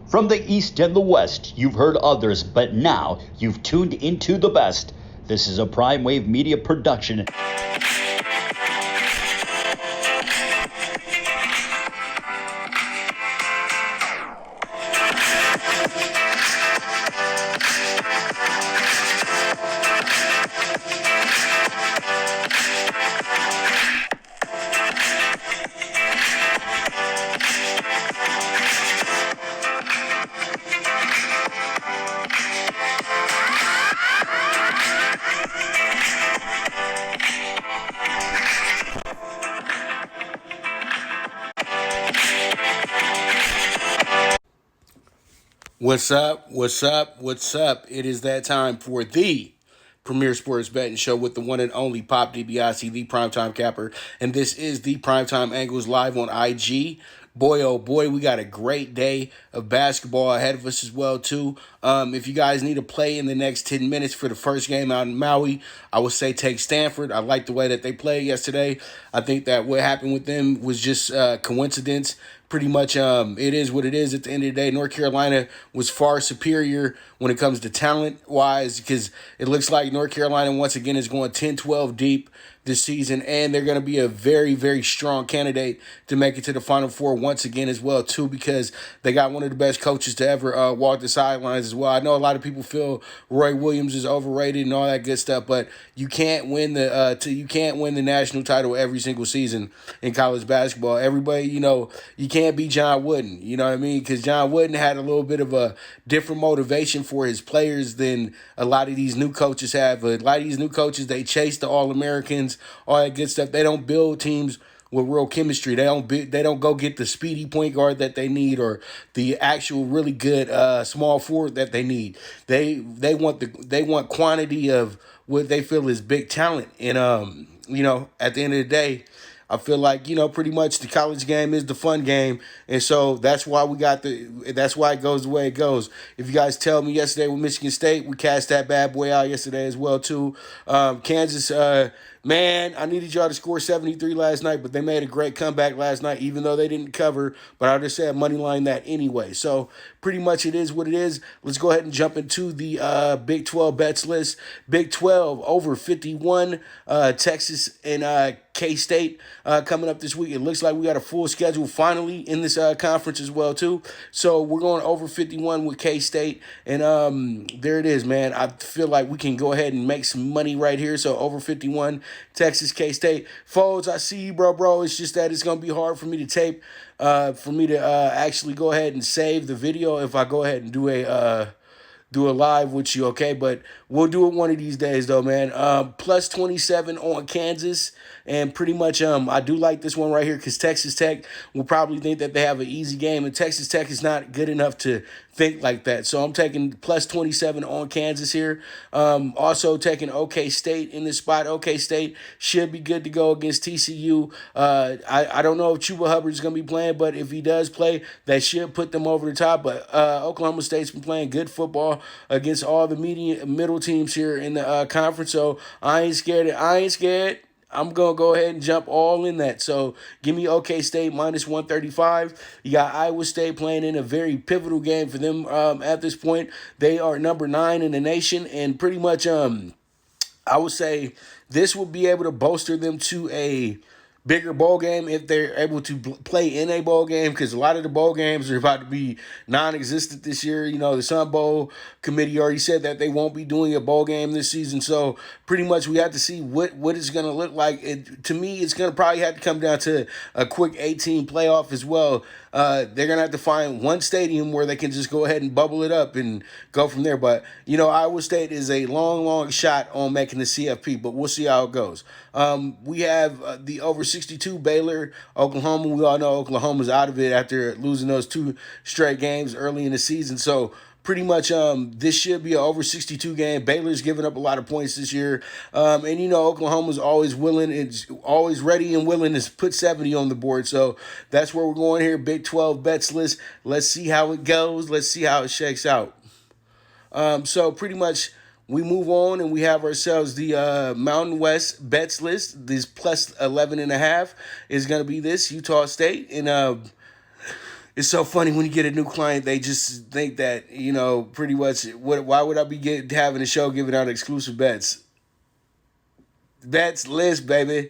From the East and the West, you've heard others, but now you've tuned into the best. This is a PrimeWave Media production. What's up? What's up? What's up? It is that time for the premier sports betting show with the one and only Pop DiBiase, the primetime capper, and this is the Primetime Angles Live on IG. Boy, oh boy, we got a great day of basketball ahead of us as well, too. If you guys need a play in the next 10 minutes for the first game out in Maui, I would say take Stanford. I like the way that they played yesterday. I think that what happened with them was just coincidence. Pretty much it is what it is at the end of the day. North Carolina was far superior when it comes to talent-wise because it looks like North Carolina once again is going 10-12 deep this season, and they're going to be a very, very strong candidate to make it to the Final Four once again as well, too, because they got one of the best coaches to ever walk the sidelines as well. I know a lot of people feel Roy Williams is overrated and all that good stuff, but you can't win the national title every single season in college basketball. Everybody, you can't be John Wooden, you know what I mean? Because John Wooden had a little bit of a different motivation for his players than a lot of these new coaches have. A lot of these new coaches, they chase the All-Americans, all that good stuff. They don't build teams with real chemistry. They don't go get the speedy point guard that they need or the actual really good small forward that they need. They want quantity of what they feel is big talent. And at the end of the day, I feel like, pretty much the college game is the fun game. And so that's why that's why it goes the way it goes. If you guys tell me yesterday with Michigan State, we cast that bad boy out yesterday as well, too. Kansas, man, I needed y'all to score 73 last night, but they made a great comeback last night, even though they didn't cover. But I just said money line that anyway. So pretty much it is what it is. Let's go ahead and jump into the Big 12 bets list. Big 12 over 51, Texas and K-State coming up this week. It looks like we got a full schedule finally in this conference as well, too. So we're going over 51 with K-State. And there it is, man. I feel like we can go ahead and make some money right here. So over 51, Texas, K-State. Folks, I see you, bro. It's just that it's going to be hard for me to tape, for me to actually go ahead and save the video if I go ahead and do a live with you, okay? But we'll do it one of these days, though, man. Plus 27 on Kansas, and pretty much I do like this one right here because Texas Tech will probably think that they have an easy game, and Texas Tech is not good enough to think like that. So I'm taking plus 27 on Kansas here. Also taking OK State in this spot. OK State should be good to go against TCU. I don't know if Chuba Hubbard's going to be playing, but if he does play, that should put them over the top. But Oklahoma State's been playing good football against all the middle teams here in the conference. So I ain't scared. I'm going to go ahead and jump all in that. So give me OK State minus 135. You got Iowa State playing in a very pivotal game for them at this point. They are number 9 in the nation, and pretty much I would say this will be able to bolster them to a bigger bowl game if they're able to play in a bowl game, because a lot of the bowl games are about to be non-existent this year. The Sun Bowl committee already said that they won't be doing a bowl game this season. So pretty much we have to see what it's going to look like. To me, it's going to probably have to come down to a quick 18 playoff as well. They're going to have to find one stadium where they can just go ahead and bubble it up and go from there. But, Iowa State is a long shot on making the CFP, but we'll see how it goes. We have the over 62 Baylor, Oklahoma. We all know Oklahoma's out of it after losing those 2 straight games early in the season. So pretty much this should be an over 62 game. Baylor's given up a lot of points this year. And Oklahoma's always willing, it's always ready and willing to put 70 on the board. So that's where we're going here. Big 12 bets list. Let's see how it goes. Let's see how it shakes out. So pretty much we move on and we have ourselves the Mountain West Bets List. This plus 11.5 is going to be this Utah State. And It's so funny when you get a new client, they just think that, pretty much, why would I be having a show giving out exclusive bets? Bets list, baby.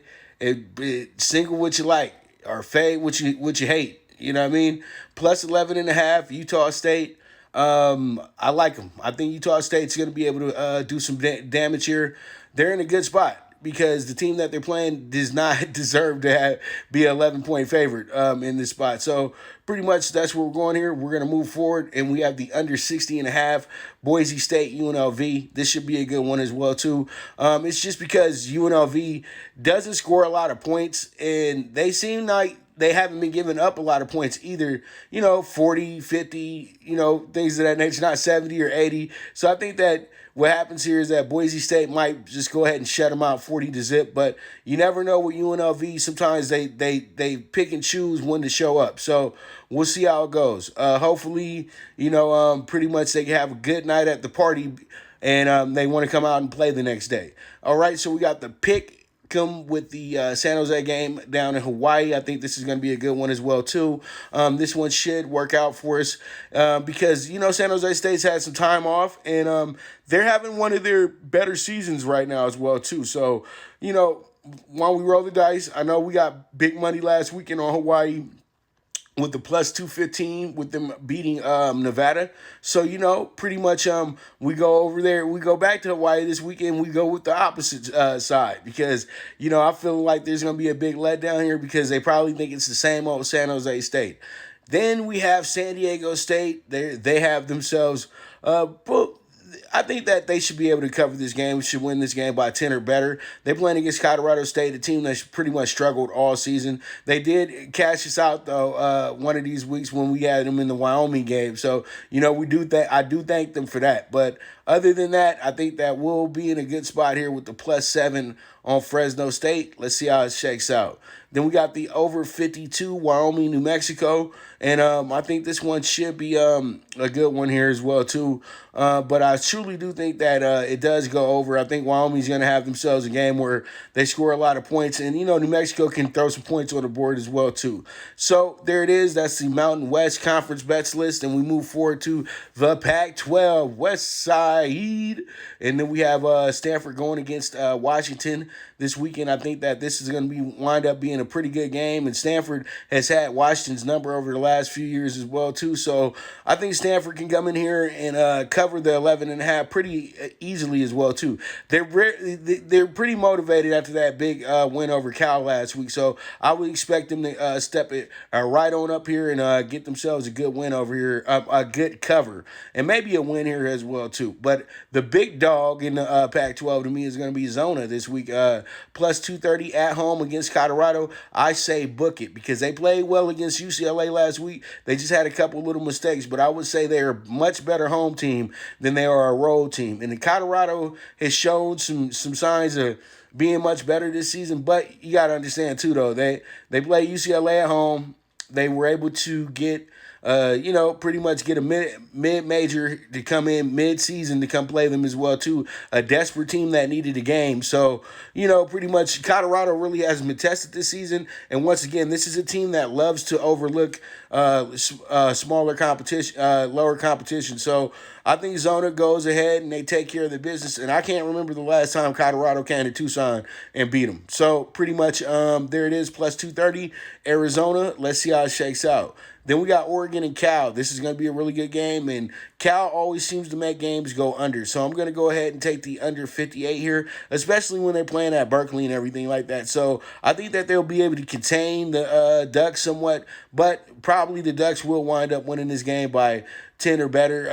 Single what you like or fade what you hate. You know what I mean? Plus 11.5, Utah State. I like them. I think Utah State's going to be able to do some damage here. They're in a good spot because the team that they're playing does not deserve to be an 11-point favorite in this spot. So pretty much that's where we're going here. We're going to move forward, and we have the under 60.5, Boise State, UNLV. This should be a good one as well, too. It's just because UNLV doesn't score a lot of points, and they seem like they haven't been giving up a lot of points either, 40, 50, things of that nature, not 70 or 80. So I think that what happens here is that Boise State might just go ahead and shut them out 40-0, but you never know with UNLV. Sometimes they pick and choose when to show up. So we'll see how it goes. Hopefully, pretty much they can have a good night at the party and they want to come out and play the next day. All right, so we got the pick come with the San Jose game down in Hawaii. I think this is going to be a good one as well, too. This one should work out for us because, San Jose State's had some time off, and they're having one of their better seasons right now as well, too. So, while we roll the dice, I know we got big money last weekend on Hawaii with the plus 215 with them beating Nevada. So, pretty much we go over there. We go back to Hawaii this weekend. We go with the opposite side because, I feel like there's going to be a big letdown here because they probably think it's the same old San Jose State. Then we have San Diego State. They have themselves I think that they should be able to cover this game. We should win this game by 10 or better. They're playing against Colorado State, a team that's pretty much struggled all season. They did cash us out, though, one of these weeks when we had them in the Wyoming game. So, I do thank them for that. But other than that, I think that we'll be in a good spot here with the plus 7 on Fresno State. Let's see how it shakes out. Then we got the over 52, Wyoming, New Mexico. And I think this one should be a good one here as well, too. But I truly do think that it does go over. I think Wyoming's going to have themselves a game where they score a lot of points. And, New Mexico can throw some points on the board as well, too. So there it is. That's the Mountain West Conference Bets List. And we move forward to the Pac-12 West Side. And then we have Stanford going against Washington this weekend. I think that this is going to wind up being a pretty good game. And Stanford has had Washington's number over the last few years as well, too. So I think Stanford can come in here and cover the 11.5 pretty easily as well, too. They're pretty motivated after that big win over Cal last week. So I would expect them to step it right on up here and get themselves a good win over here, a good cover, and maybe a win here as well, too. But the big dog in the Pac-12 to me is going to be Zona this week. Plus 230 at home against Colorado. I say book it because they played well against UCLA last week. They just had a couple little mistakes, but I would say they're a much better home team than they are a road team. And the Colorado has shown some signs of being much better this season, but you got to understand too, though, they play UCLA at home. They were able to get pretty much get a mid-major to come in mid-season to come play them as well, too. A desperate team that needed a game. So, pretty much Colorado really hasn't been tested this season. And once again, this is a team that loves to overlook smaller competition, lower competition. So I think Zona goes ahead and they take care of the business. And I can't remember the last time Colorado came to Tucson and beat them. So pretty much there it is, plus 230. Arizona, let's see how it shakes out. Then we got Oregon and Cal. This is going to be a really good game, and Cal always seems to make games go under. So I'm going to go ahead and take the under 58 here, especially when they're playing at Berkeley and everything like that. So I think that they'll be able to contain the Ducks somewhat, but probably the Ducks will wind up winning this game by 10 or better,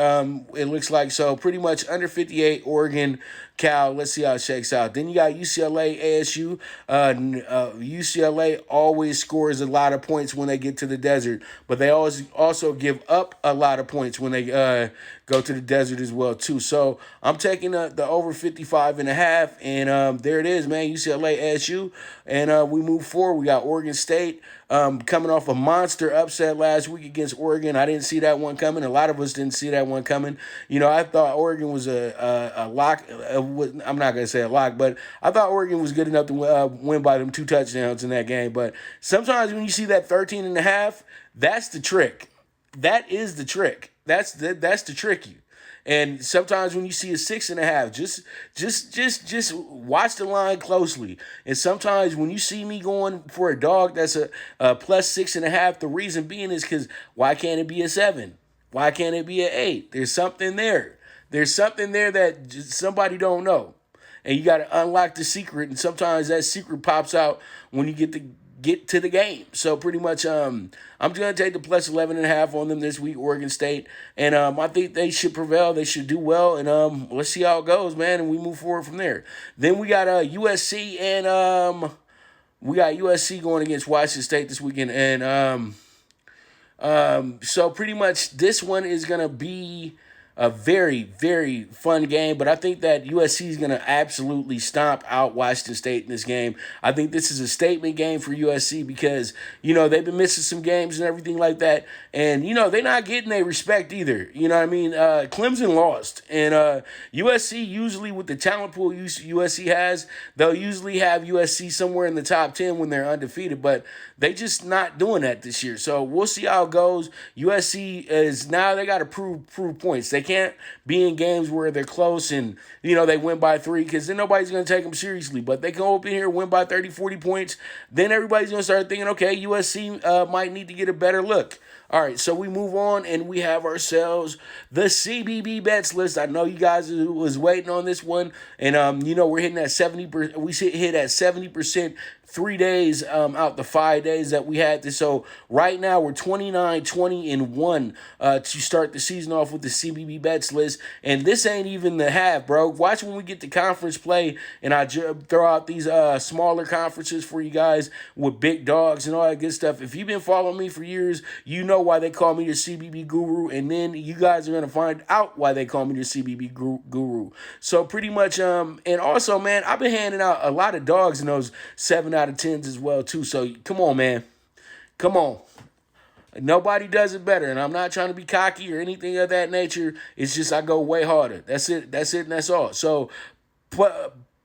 it looks like. So pretty much under 58, Oregon, Cal. Let's see how it shakes out. Then you got UCLA, ASU. UCLA always scores a lot of points when they get to the desert, but they always also give up a lot of points when they go to the desert as well, too. So I'm taking the over 55.5, and there it is, man, UCLA, ASU. And we move forward. We got Oregon State coming off a monster upset last week against Oregon. I didn't see that one coming. A lot of us didn't see that one coming. I thought Oregon was a lock. I'm not going to say a lock, but I thought Oregon was good enough to win by them 2 touchdowns in that game. But sometimes when you see that 13.5, that's the trick. that is the trick. That's the trick you. And sometimes when you see a 6.5, just watch the line closely. And sometimes when you see me going for a dog that's a plus 6.5, the reason being is because why can't it be a 7? Why can't it be an 8? There's something there. There's something there that somebody don't know. And you got to unlock the secret. And sometimes that secret pops out when you get to the game. So pretty much I'm going to take the plus 11.5 on them this week, Oregon State. And I think they should prevail. They should do well. And let's see how it goes, man. And we move forward from there. Then we got USC and we got USC going against Washington State this weekend. And so pretty much this one is going to be a very, very fun game, but I think that USC is going to absolutely stomp out Washington State in this game. I think this is a statement game for USC because, they've been missing some games and everything like that, and, they're not getting their respect either. You know what I mean? Clemson lost, and USC usually with the talent pool USC has, they'll usually have USC somewhere in the top 10 when they're undefeated, but they just not doing that this year. So we'll see how it goes. USC is now they got to prove points. They can't be in games where they're close and, they win by 3 because then nobody's going to take them seriously. But they go up in here, win by 30, 40 points. Then everybody's going to start thinking, okay, USC might need to get a better look. All right, so we move on and we have ourselves the CBB Bets List. I know you guys was waiting on this one, and we're hitting at 70%. We hit at 70% 3 days out the 5 days that we had this. So right now we're 29, 20, and 1 to start the season off with the CBB Bets List, and this ain't even the half, bro. Watch when we get to conference play, and I throw out these smaller conferences for you guys with big dogs and all that good stuff. If you've been following me for years, you know why they call me the CBB Guru, and then you guys are going to find out why they call me the CBB Guru. So pretty much, and also, man, I've been handing out a lot of dogs in those 7 out of 10s as well, too. So come on, man. Come on. Nobody does it better, and I'm not trying to be cocky or anything of that nature. It's just I go way harder. That's it, and that's all. So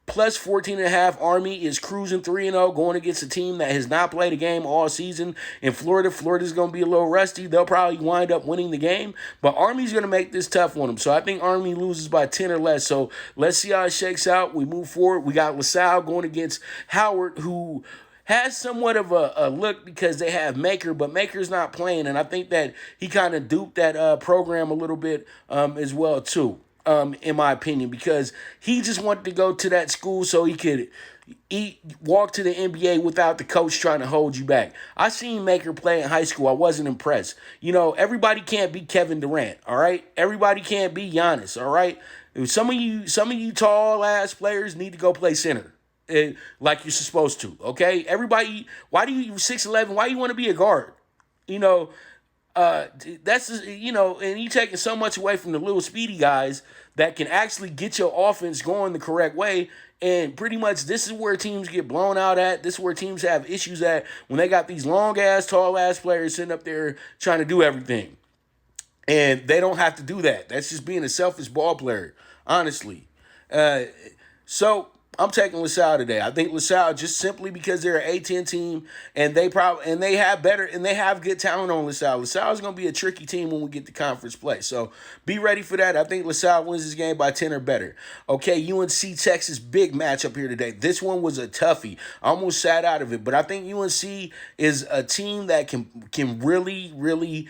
plus 14.5, Army is cruising 3-0, going against a team that has not played a game all season. In Florida, Florida's going to be a little rusty. They'll probably wind up winning the game, but Army's going to make this tough on them. So I think Army loses by 10 or less. So let's see how it shakes out. We move forward. We got LaSalle going against Howard, who has somewhat of a look because they have Maker, but Maker's not playing, and I think that he kind of duped that program a little bit as well, too. In my opinion, because he just wanted to go to that school so he could walk to the NBA without the coach trying to hold you back. I seen Maker play in high school. I wasn't impressed. Everybody can't be Kevin Durant, all right? Everybody can't be Giannis, all right? Some of you tall ass players need to go play center. Like you're supposed to, okay? Everybody, why do you 6'11"? Why do you want to be a guard? That's just, and you taking so much away from the little speedy guys that can actually get your offense going the correct way. And pretty much this is where teams get blown out at. This is where teams have issues at when they got these long-ass, tall-ass players sitting up there trying to do everything. And they don't have to do that. That's just being a selfish ball player, honestly. So I'm taking LaSalle today. I think LaSalle, just simply because they're an A-10 team and they have good talent on LaSalle. LaSalle is going to be a tricky team when we get to conference play. So be ready for that. I think LaSalle wins this game by 10 or better. Okay, UNC Texas, big matchup here today. This one was a toughie. I almost sat out of it, but I think UNC is a team that can really, really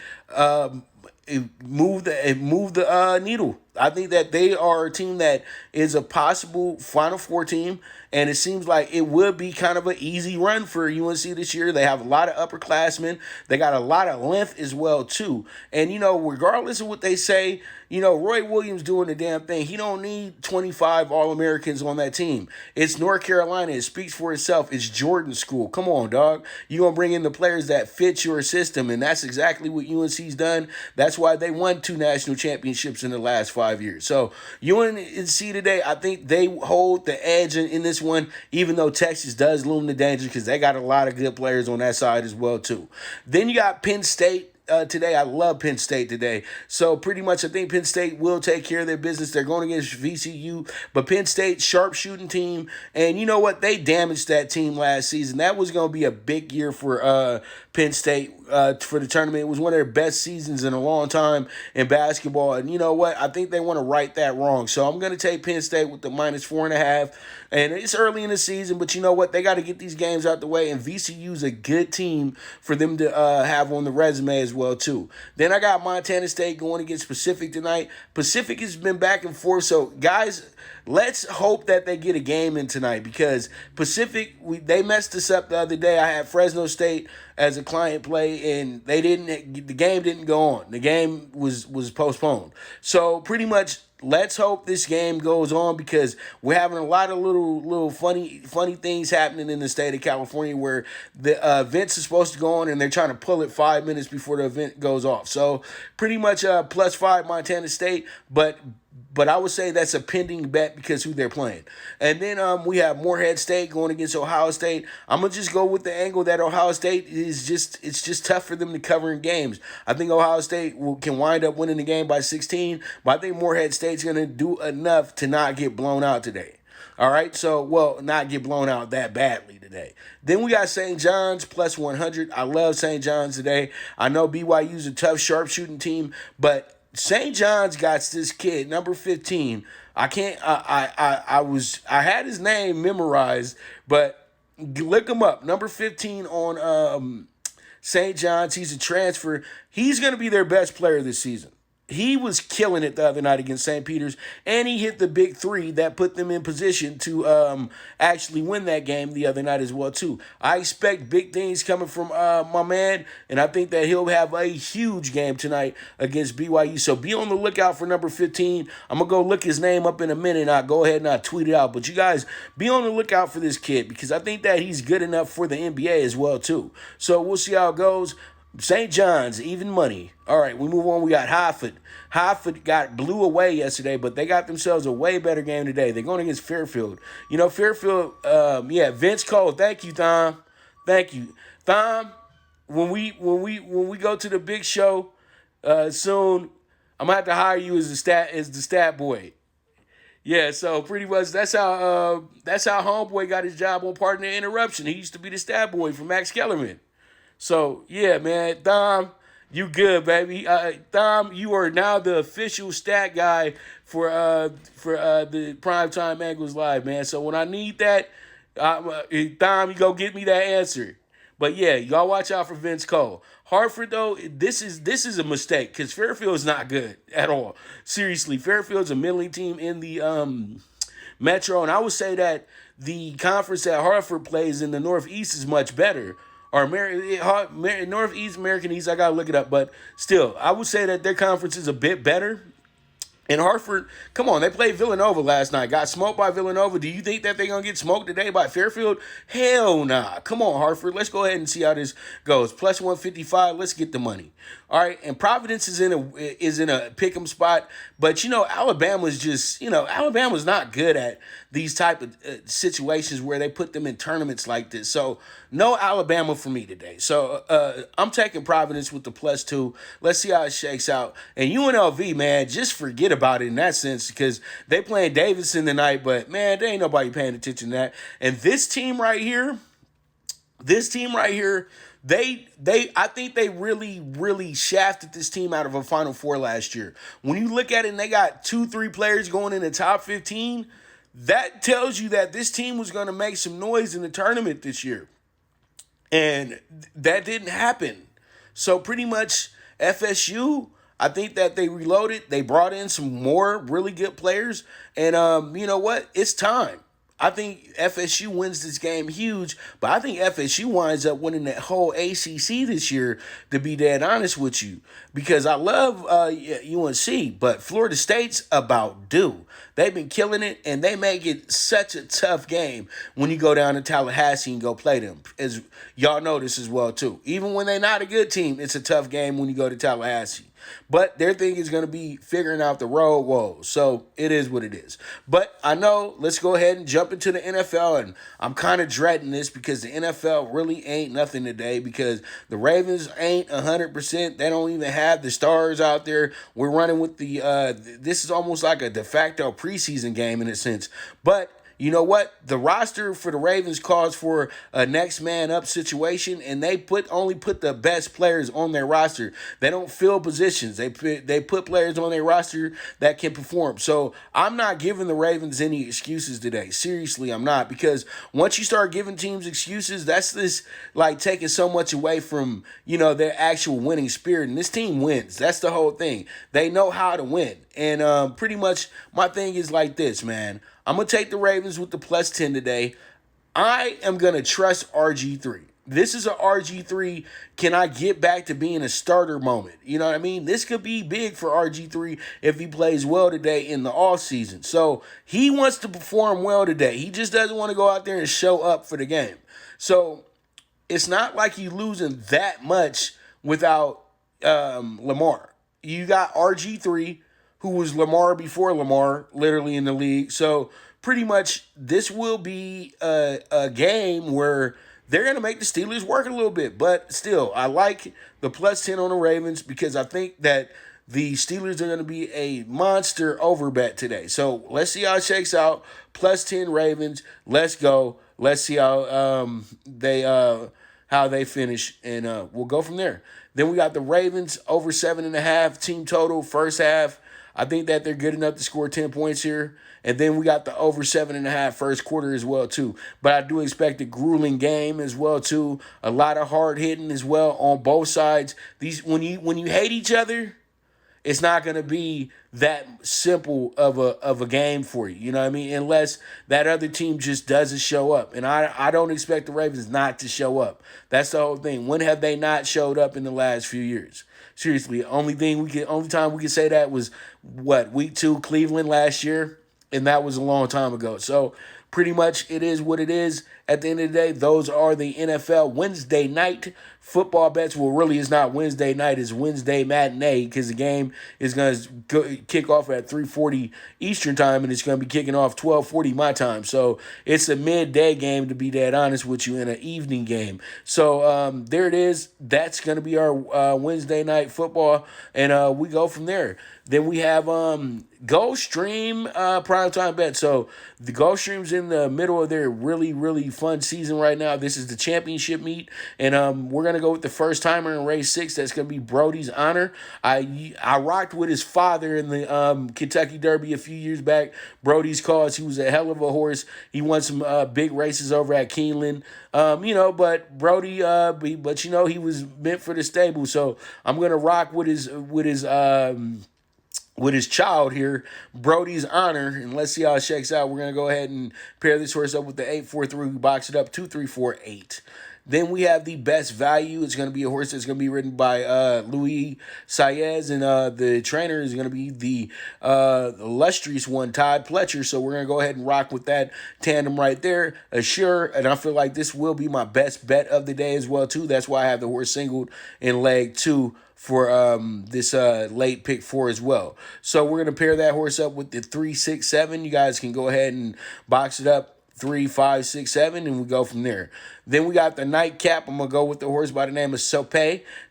move the needle. I think that they are a team that is a possible Final Four team, and it seems like it would be kind of an easy run for UNC this year. They have a lot of upperclassmen. They got a lot of length as well, too. And, regardless of what they say, Roy Williams doing the damn thing. He don't need 25 All-Americans on that team. It's North Carolina. It speaks for itself. It's Jordan School. Come on, dog. You're going to bring in the players that fit your system, and that's exactly what UNC's done. That's why they won 2 national championships in the last 5 years. So UNC today, I think they hold the edge in this one, even though Texas does loom the danger because they got a lot of good players on that side as well, too. Then you got Penn State today. I love Penn State today. So pretty much I think Penn State will take care of their business. They're going against VCU, but Penn State, sharp shooting team. And you know what? They damaged that team last season. That was going to be a big year for Penn State for the tournament. It was one of their best seasons in a long time in basketball. And you know what? I think they want to right that wrong. So I'm going to take Penn State with the -4.5. And it's early in the season, but you know what? They got to get these games out the way. And VCU's a good team for them to have on the resume as well, too. Then I got Montana State going against Pacific tonight. Pacific has been back and forth. So, guys, let's hope that they get a game in tonight because Pacific, they messed us up the other day. I had Fresno State as a client play, and the game didn't go on. The game was postponed. So, pretty much, let's hope this game goes on because we're having a lot of little funny things happening in the state of California where the events are supposed to go on and they're trying to pull it 5 minutes before the event goes off. So pretty much +5 Montana State, but I would say that's a pending bet because who they're playing. And then we have Morehead State going against Ohio State. I'm going to just go with the angle that Ohio State it's just tough for them to cover in games. I think Ohio State can wind up winning the game by 16, but I think Morehead State's going to do enough to not get blown out today. All right, so, not get blown out that badly today. Then we got St. John's +100. I love St. John's today. I know BYU's a tough sharpshooting team, but St. John's got this kid, number 15. I had his name memorized, but look him up. Number 15 on St. John's. He's a transfer. He's going to be their best player this season. He was killing it the other night against St. Peter's, and he hit the big three that put them in position to actually win that game the other night as well, too. I expect big things coming from my man, and I think that he'll have a huge game tonight against BYU. So be on the lookout for number 15. I'm going to go look his name up in a minute, and I'll go ahead and I'll tweet it out. But you guys, be on the lookout for this kid because I think that he's good enough for the NBA as well, too. So we'll see how it goes. St. John's, even money. All right, we move on. We got Hartford. Hartford blew away yesterday, but they got themselves a way better game today. They're going against Fairfield. You know, Fairfield, Vince Cole. Thank you, Thom. Thank you. Thom, when we go to the big show soon, I'm going to have to hire you as the stat boy. Yeah, so pretty much that's how Homeboy got his job on Partner Interruption. He used to be the stat boy for Max Kellerman. So, yeah, man, Thom, you good, baby. Thom, you are now the official stat guy for the Primetime Angles Live, man. So when I need that, Thom, you go get me that answer. But, yeah, y'all watch out for Vince Cole. Hartford, though, this is a mistake because Fairfield's not good at all. Seriously, Fairfield's a middling team in the Metro, and I would say that the conference that Hartford plays in the Northeast is much better. Or Northeast, American East, I got to look it up. But still, I would say that their conference is a bit better. And Hartford, come on, they played Villanova last night. Got smoked by Villanova. Do you think that they're going to get smoked today by Fairfield? Hell nah. Come on, Hartford. Let's go ahead and see how this goes. +155. Let's get the money. All right, and Providence is in a pick'em spot, but Alabama's not good at these type of situations where they put them in tournaments like this. So no Alabama for me today. So I'm taking Providence with the +2. Let's see how it shakes out. And UNLV, man, just forget about it in that sense because they playing Davidson tonight, but man, there ain't nobody paying attention to that. And this team right here. I think they really shafted this team out of a Final Four last year. When you look at it and they got 2-3 players going in the top 15, that tells you that this team was going to make some noise in the tournament this year. And that didn't happen. So pretty much FSU, I think that they reloaded. They brought in some more really good players. And you know what? It's time. I think FSU wins this game huge, but I think FSU winds up winning that whole ACC this year, to be dead honest with you, because I love UNC, but Florida State's about due. They've been killing it, and they make it such a tough game when you go down to Tallahassee and go play them, as y'all know this as well, too. Even when they're not a good team, it's a tough game when you go to Tallahassee. But their thing is going to be figuring out the road woes. So it is what it is. But I know, let's go ahead and jump into the NFL. And I'm kind of dreading this because the NFL really ain't nothing today because the Ravens ain't 100%. They don't even have the stars out there. We're running with this is almost like a de facto preseason game in a sense. But you know what? The roster for the Ravens calls for a next man up situation, and they only put the best players on their roster. They don't fill positions. They put players on their roster that can perform. So I'm not giving the Ravens any excuses today. Seriously, I'm not, because once you start giving teams excuses, that's this like taking so much away from their actual winning spirit. And this team wins. That's the whole thing. They know how to win. And pretty much my thing is like this, man. I'm going to take the Ravens with the +10 today. I am going to trust RG3. This is a RG3, can I get back to being a starter moment? You know what I mean? This could be big for RG3 if he plays well today in the offseason. So he wants to perform well today. He just doesn't want to go out there and show up for the game. So it's not like he's losing that much without Lamar. You got RG3, who was Lamar before Lamar, literally in the league. So pretty much this will be a game where they're going to make the Steelers work a little bit. But still, I like the +10 on the Ravens because I think that the Steelers are going to be a monster overbet today. So let's see how it shakes out. +10 Ravens. Let's go. Let's see how they finish, and we'll go from there. Then we got the Ravens over 7.5 team total first half. I think that they're good enough to score 10 points here. And then we got the over 7.5 first quarter as well, too. But I do expect a grueling game as well, too. A lot of hard hitting as well on both sides. When you hate each other, it's not going to be that simple of a game for you. You know what I mean? Unless that other team just doesn't show up. And I don't expect the Ravens not to show up. That's the whole thing. When have they not showed up in the last few years? Seriously, only time we could say that was week 2 Cleveland last year, and that was a long time ago. So pretty much it is what it is. At the end of the day, those are the NFL Wednesday night football bets. Well, really, it's not Wednesday night. It's Wednesday matinee because the game is going to kick off at 3:40 Eastern time, and it's going to be kicking off 12:40 my time. So it's a midday game, to be dead honest with you, and an evening game. So there it is. That's going to be our Wednesday night football, and we go from there. Then we have Gulfstream PrimeTime Bets. So the Gulfstream's in the middle of their really, really fun season right now. This is the championship meet, and we're going to go with the first timer in race 6. That's going to be Brody's Honor. I rocked with his father in the Kentucky Derby a few years back. Brody's cause. He was a hell of a horse. He won some big races over at Keeneland. But Brody, he was meant for the stable. So I'm going to rock with his child here, Brody's Honor, and let's see how it shakes out. We're going to go ahead and pair this horse up with the 8-4-3. We box it up 2-3-4-8. Then we have the best value. It's going to be a horse that's going to be ridden by Louis Saez, and the trainer is going to be the illustrious one, Todd Pletcher. So we're going to go ahead and rock with that tandem right there. Assure, and I feel like this will be my best bet of the day as well, too. That's why I have the horse singled in leg 2 for this late pick 4 as well. So we're going to pair that horse up with the 3, 6, 7. You guys can go ahead and box it up 3, 5, 6, 7, and we go from there. Then we got the nightcap. I'm going to go with the horse by the name of Sope.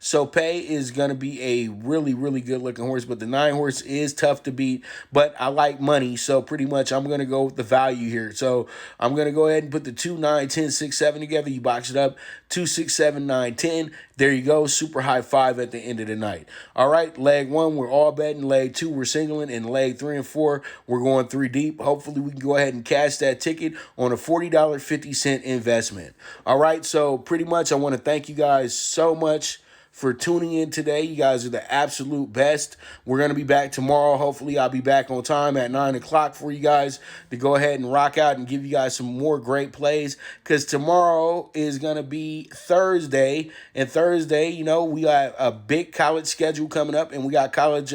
Sope is going to be a really, really good-looking horse, but the 9 horse is tough to beat, but I like money, so pretty much I'm going to go with the value here. So I'm going to go ahead and put the 2, 9, 10, 6, 7 together. You box it up, 2, 6, 7, 9, 10. There you go, super high 5 at the end of the night. All right, leg 1, we're all betting. Leg 2, we're singling. And leg 3 and 4, we're going 3 deep. Hopefully, we can go ahead and cash that ticket on a $40.50 investment. All right, so pretty much I want to thank you guys so much for tuning in today. You guys are the absolute best. We're going to be back tomorrow. Hopefully, I'll be back on time at 9 o'clock for you guys to go ahead and rock out and give you guys some more great plays, because tomorrow is going to be Thursday. And Thursday, we got a big college schedule coming up, and we got college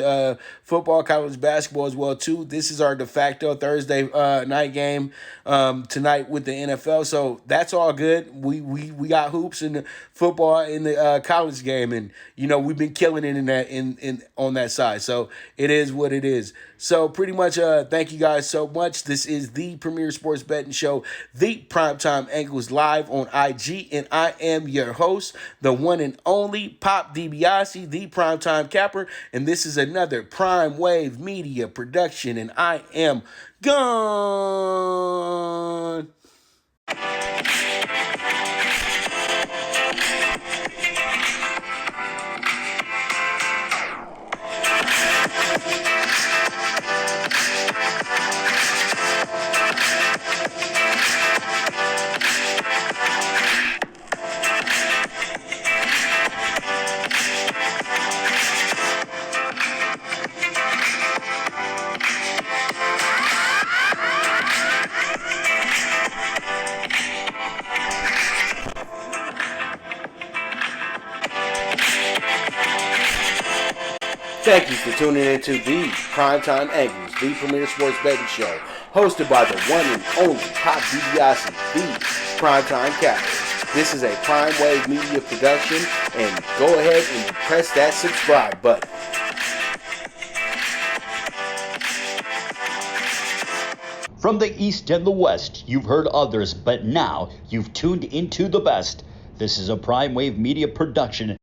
football, college basketball as well too. This is our de facto Thursday night game tonight with the NFL. So that's all good. We got hoops and football in the college game, and we've been killing it in on that side. So it is what it is. So pretty much, thank you guys so much. This is the premier sports betting show, the Primetime Angles Live on IG, and I am your host, the one and only Pop DiBiase, the Primetime Capper, and this is another PrimeWave Media production, and I am gone. Thank you for tuning into the Primetime Angles, the premier sports betting show, hosted by the one and only Pop DiBiase, the Primetime Capper. This is a PrimeWave Media production, and go ahead and press that subscribe button. From the East and the West, you've heard others, but now you've tuned into the best. This is a PrimeWave Media production.